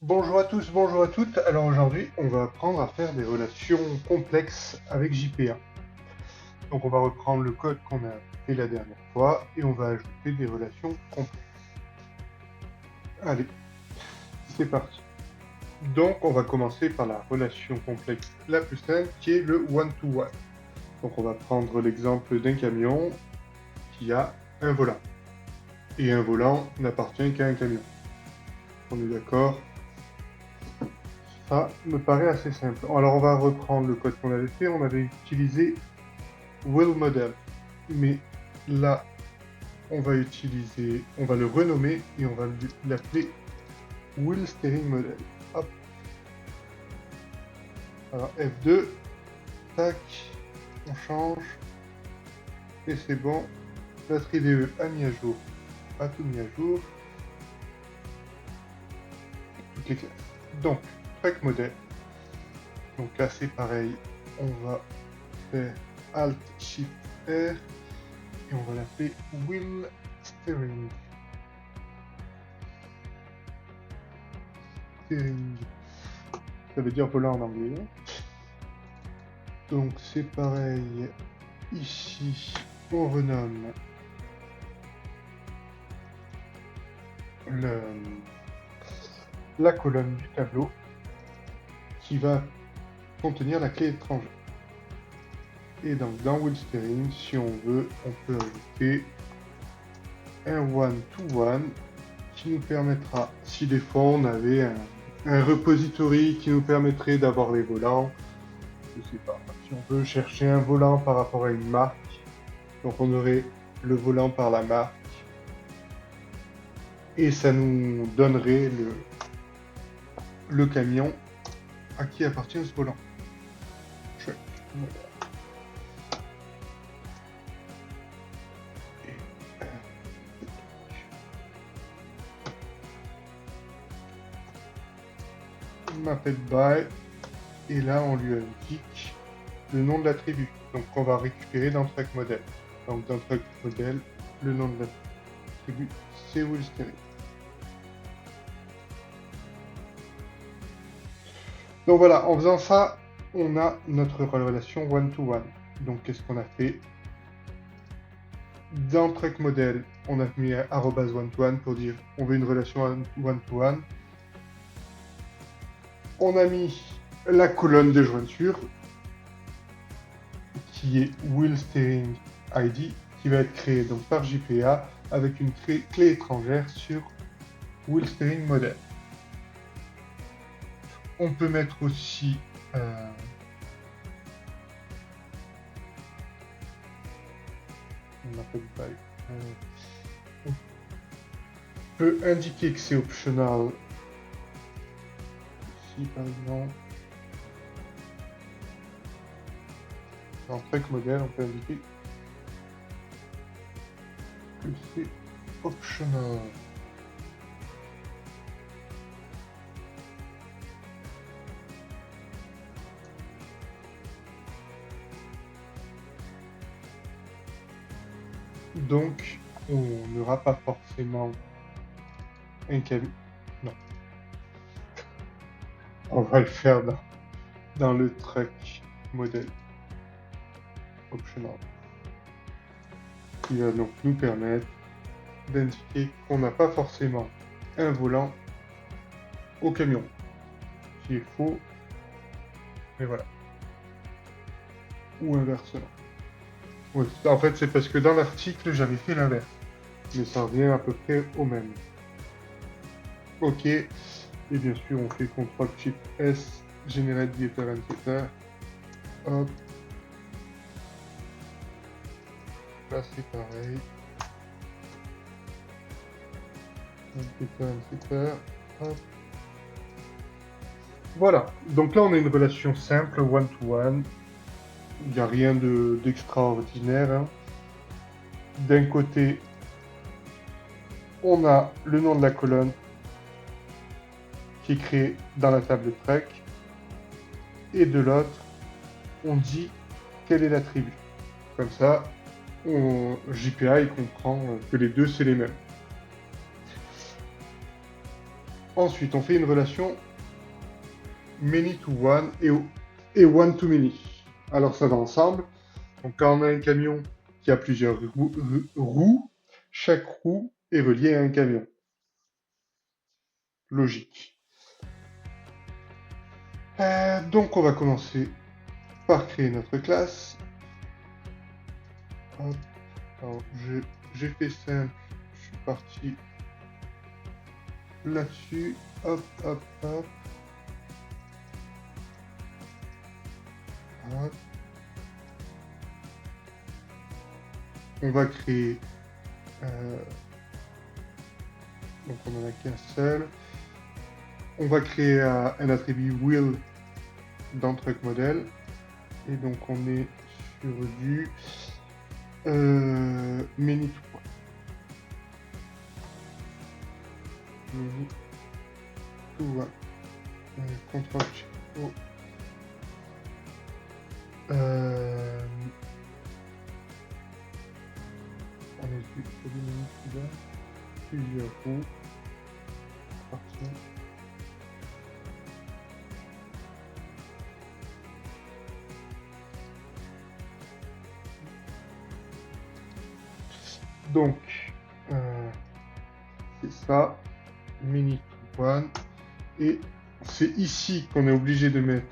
Bonjour à tous, bonjour à toutes. Alors aujourd'hui, on va apprendre à faire des relations complexes avec JPA. Donc on va reprendre le code qu'on a fait la dernière fois et on va ajouter des relations complexes. Allez, c'est parti. Donc on va commencer par la relation complexe la plus simple qui est le one-to-one. Donc on va prendre l'exemple d'un camion qui a un volant. Et un volant n'appartient qu'à un camion. On est d'accord? Ça me paraît assez simple. Alors on va reprendre le code qu'on avait fait. On avait utilisé Wheel Model. Mais là, on va le renommer et on va l'appeler Wheel Steering Model. Hop. Alors F2, tac, on change et c'est bon. Notre IDE a mis à jour, a tout mis à jour. Tout est clair. Donc, track model. Donc là c'est pareil, on va faire Alt Shift R et on va l'appeler Wheel Steering. Steering. Ça veut dire volant en anglais. Donc c'est pareil, ici on renomme la colonne du tableau qui va contenir la clé étrangère. Et donc dans Wheel Steering, si on veut, on peut ajouter un one-to-one qui nous permettra, si des fois on avait un repository qui nous permettrait d'avoir les volants, je sais pas, si on veut chercher un volant par rapport à une marque, donc on aurait le volant par la marque et ça nous donnerait le camion à qui appartient ce volant. Check. Mapped by, et là on lui indique le nom de l'attribut, donc on va récupérer dans Track Model. Donc dans Track Model, le nom de l'attribut c'est Wheel Steering. Donc voilà, en faisant ça, on a notre relation one-to-one. Donc qu'est-ce qu'on a fait? Dans Track Model, on a mis @one-to-one pour dire on veut une relation one-to-one. On a mis la colonne de jointure qui est Wheel Steering ID qui va être créée donc par JPA avec une clé étrangère sur Wheel Steering Model. On peut mettre aussi on appelle pas, on peut indiquer que c'est optional ici par exemple. Dans Track Model, on peut indiquer que c'est optional. Donc, on n'aura pas forcément un camion. Non. On va le faire dans le Track Model optional. Qui va donc nous permettre d'indiquer qu'on n'a pas forcément un volant au camion. Ce qui est faux. Mais voilà. Ou inversement. Oui, en fait, c'est parce que dans l'article, j'avais fait l'inverse. Mais ça revient à peu près au même. Ok. Et bien sûr, on fait CTRL-SHIFT-S, Generate Different Setter. Hop. Là, c'est pareil. Different Setter. Hop. Voilà. Donc là, on a une relation simple, one-to-one. Il n'y a rien d'extraordinaire. Hein. D'un côté, on a le nom de la colonne qui est créé dans la table track. Et de l'autre, on dit quel est l'attribut. Comme ça, JPA il comprend que les deux c'est les mêmes. Ensuite, on fait une relation many to one et one to many. Alors ça va ensemble. Donc quand on a un camion qui a plusieurs roues, chaque roue est reliée à un camion. Logique. Donc on va commencer par créer notre classe. Hop. Alors j'ai fait simple, je suis parti là-dessus. Hop, hop, hop. Hop. On va créer. Donc on n'en a qu'un seul. On va créer un attribut will dans truck model. Et donc on est sur du many to one. Many to one. Contrôle O. On est sur du many to one. Plusieurs roues. Parti. Donc, c'est ça, many to one. Et c'est ici qu'on est obligé de mettre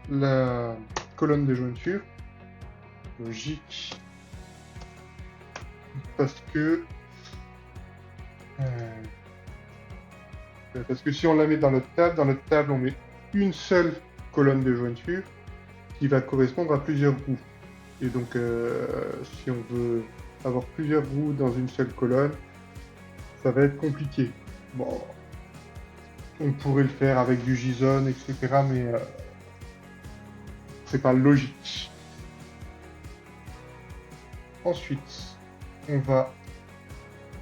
la colonne de jointure. Logique. Parce que si on la met dans notre table on met une seule colonne de jointure qui va correspondre à plusieurs roues. Et donc si on veut avoir plusieurs roues dans une seule colonne, ça va être compliqué. Bon, on pourrait le faire avec du JSON, etc. Mais c'est pas logique. Ensuite, on va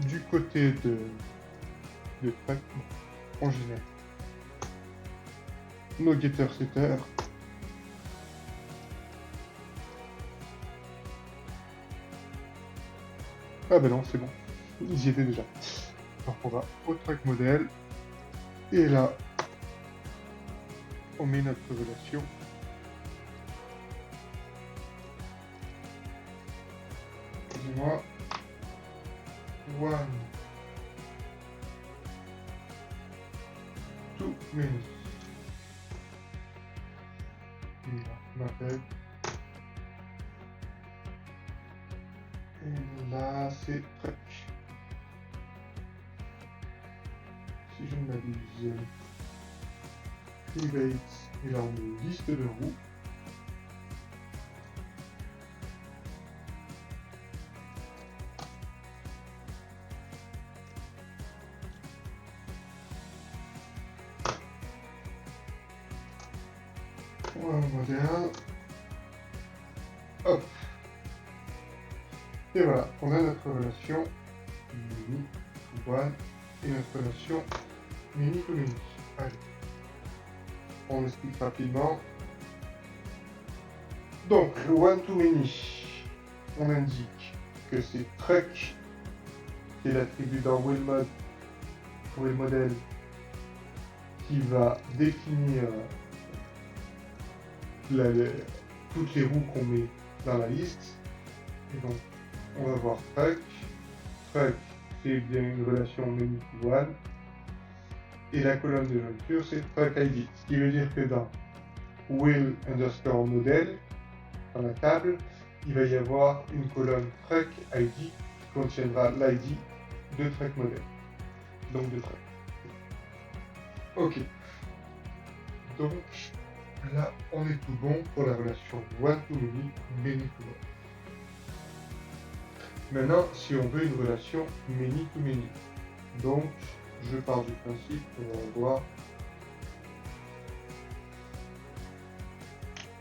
du côté de truck, on génère nos getter-setters. Ah ben non, c'est bon, ils y étaient déjà. Donc on va au truck model, et là, on met notre relation. Dis-moi, one to many. Et là, on appelle. Et là, c'est truck. Si je ne m'abuse, private, et là on a une liste de roues. Moderne. Hop. Et voilà, on a notre relation mini to one et notre relation mini to many. Allez. On explique rapidement. Donc, le one to many, on indique que c'est truck, qui est l'attribut dans willMod, willModel, qui va définir toutes les roues qu'on met dans la liste. Et donc, on va voir truck. Truck, c'est bien une relation many to one. Et la colonne de jointure, c'est truck ID. Ce qui veut dire que dans will underscore model, dans la table, il va y avoir une colonne truck ID qui contiendra l'ID de truck model. Donc de truck. Ok. Donc, là, on est tout bon pour la relation one to many, many to one. Maintenant, si on veut une relation many to many, donc je pars du principe qu'on va avoir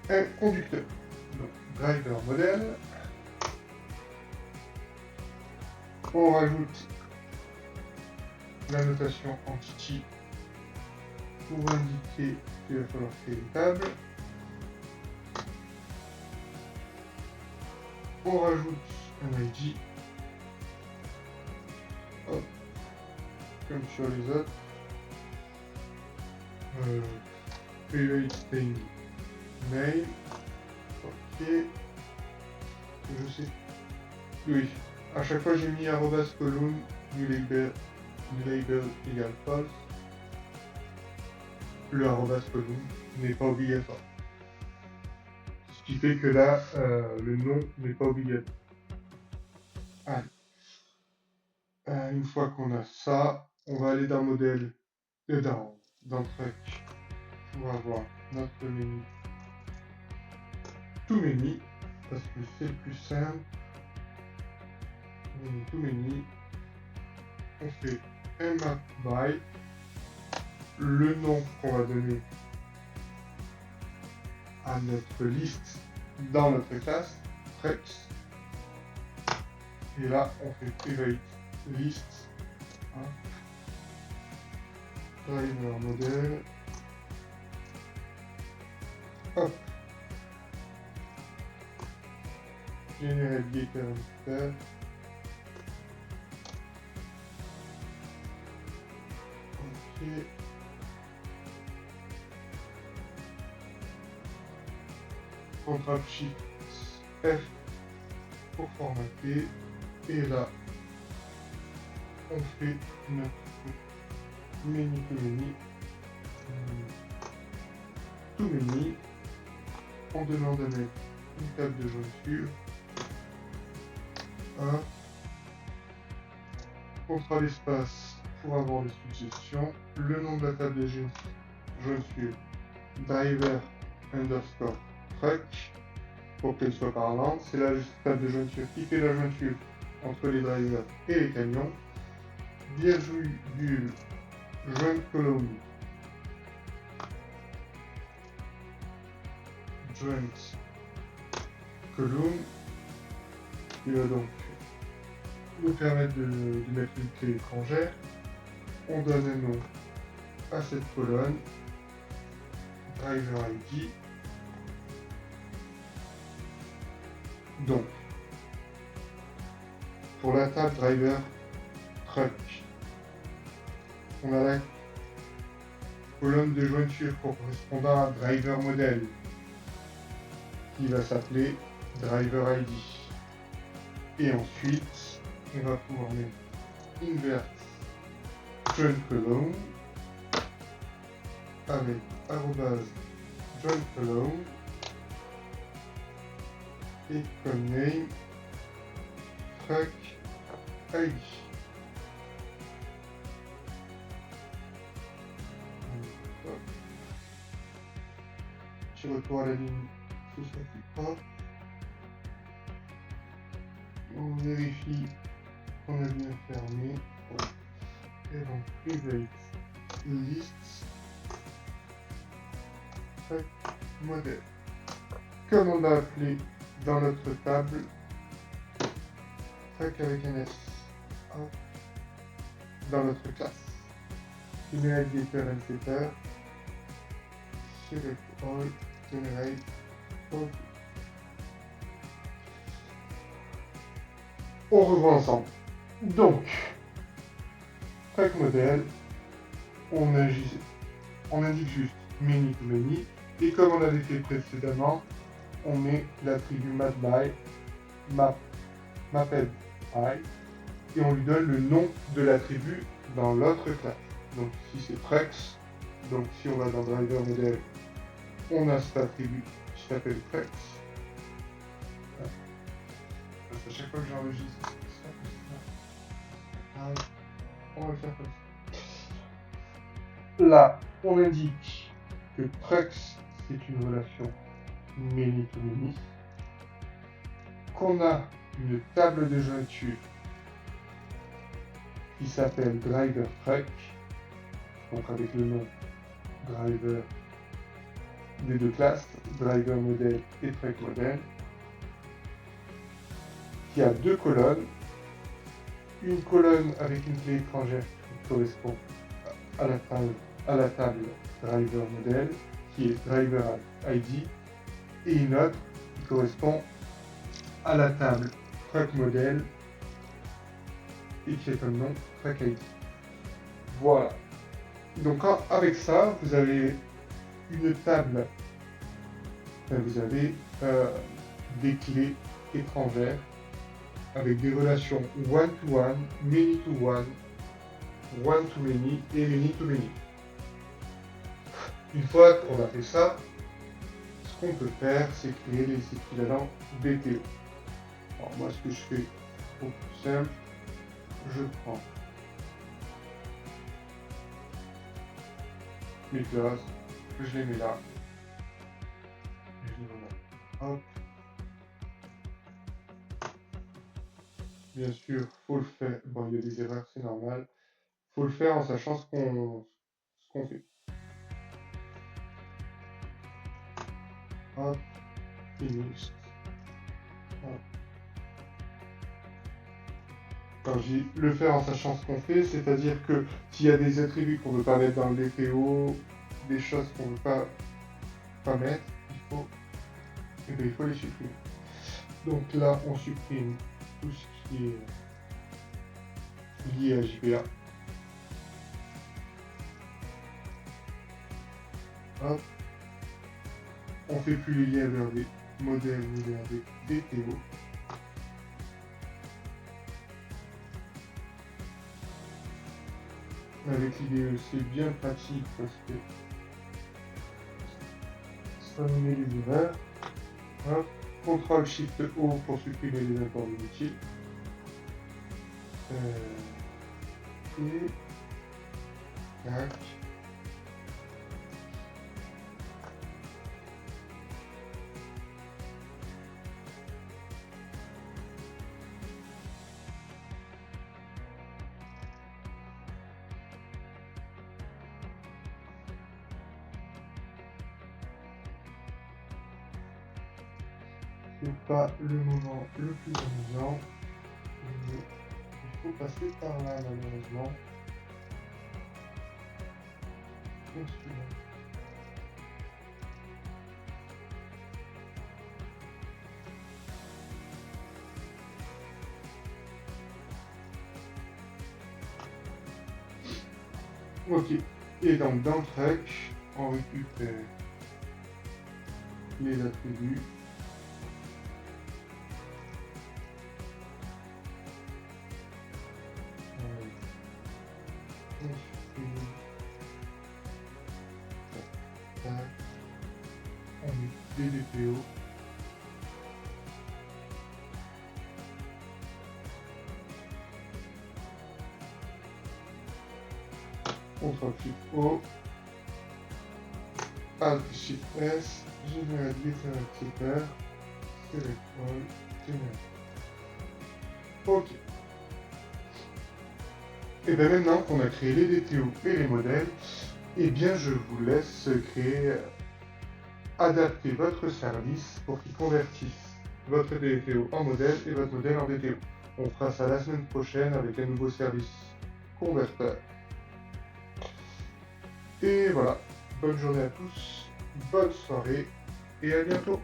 un conducteur. Donc, driver model. On rajoute la notation entity pour indiquer qu'il va falloir créer une table. On rajoute un ID. Hop. Comme sur les autres. Private string name. Ok. Je sais. Oui. À chaque fois j'ai mis arrobas column new label égale false. Le arrobas column n'est pas obligatoire. Ce qui fait que là, le nom n'est pas obligatoire. Allez. Une fois qu'on a ça, on va aller dans modèle et dans truc pour avoir notre menu to many parce que c'est le plus simple. Menu to many, on fait un map by le nom qu'on va donner à notre liste dans notre classe Trex. Et là, on fait private list. Driver modèle. Hop. Generate getter instead. Ok. Ctrl Shift F pour formater. Et là, on fait notre menu to many. On demande à mettre une table de jointure. Ctrl espace pour avoir les suggestions. Le nom de la table de jointure driver underscore truck pour qu'elle soit parlante. C'est la table de jointure qui fait la jointure entre les drivers et les camions. Virgule joint column joint column qui va donc nous permettre de mettre une clé étrangère. On donne un nom à cette colonne, driver ID. Donc, pour la table driver truck, on a la colonne de jointure correspondant à driver modèle qui va s'appeler driver ID. Et ensuite, on va pouvoir mettre invert join column avec arrobase join column et comme name truck ID. Petit retour à la ligne, ce soit plus propre. On vérifie qu'on a bien fermé. Et donc private list truck modèle. Comme on l'a appelé dans notre table, truck avec un S dans notre classe. Generate getter and setter. Select all, generate all. On revoit ensemble. Donc, truck modèle, on indique juste many to many, et comme on l'avait fait précédemment, on met l'attribut mapBy, mapped by, et on lui donne le nom de l'attribut dans l'autre classe. Donc ici c'est Trex, donc si on va dans driver modèle, on a cet attribut qui s'appelle Trex. À chaque fois que j'enregistre, on va le faire comme ça. Là, on indique que Trex, c'est une relation many to many, qu'on a une table de jointure qui s'appelle driver truck, donc avec le nom driver des deux classes, driver modèle et truck modèle, qui a deux colonnes, une colonne avec une clé étrangère qui correspond à la table driver modèle, qui est driver ID, et une autre qui correspond à la table truck modèle et qui est comme nom truck ID. Voilà. Donc avec ça, vous avez une table, vous avez des clés étrangères avec des relations one-to-one, many-to-one, one-to-many et many-to-many. Une fois qu'on a fait ça, ce qu'on peut faire, c'est créer les équivalents DTO. Alors moi, ce que je fais au plus simple, je prends mes classes, je les mets là, et je les remets. Hop. Bien sûr, faut le faire. Bon, il y a des erreurs, c'est normal. Faut le faire en sachant ce qu'on fait. Hop, finish. Hop. Quand je dis le faire en sachant ce qu'on fait, c'est-à-dire que s'il y a des attributs qu'on ne veut pas mettre dans le DTO, des choses qu'on ne veut pas mettre, il faut les supprimer. Donc là, on supprime tout ce qui est lié à JPA. Hop. On ne fait plus les liens vers des modèles ni vers des DTO. Avec l'IDE, c'est bien pratique parce que ça nous met les erreurs. Hop. CTRL SHIFT O pour supprimer les imports inutiles. Et tac. C'est pas le moment le plus amusant, mais il faut passer par là malheureusement. Ok, et donc dans le truc, on récupère les attributs. On met des DPO. CTRL-SHIFT O, Alt-Shift-S, générer différents critères, select all, générer. Ok. Et bien maintenant qu'on a créé les DTO et les modèles, eh bien je vous laisse créer, adapter votre service pour qu'il convertisse votre DTO en modèle et votre modèle en DTO. On fera ça la semaine prochaine avec un nouveau service converteur. Et voilà, bonne journée à tous, bonne soirée et à bientôt.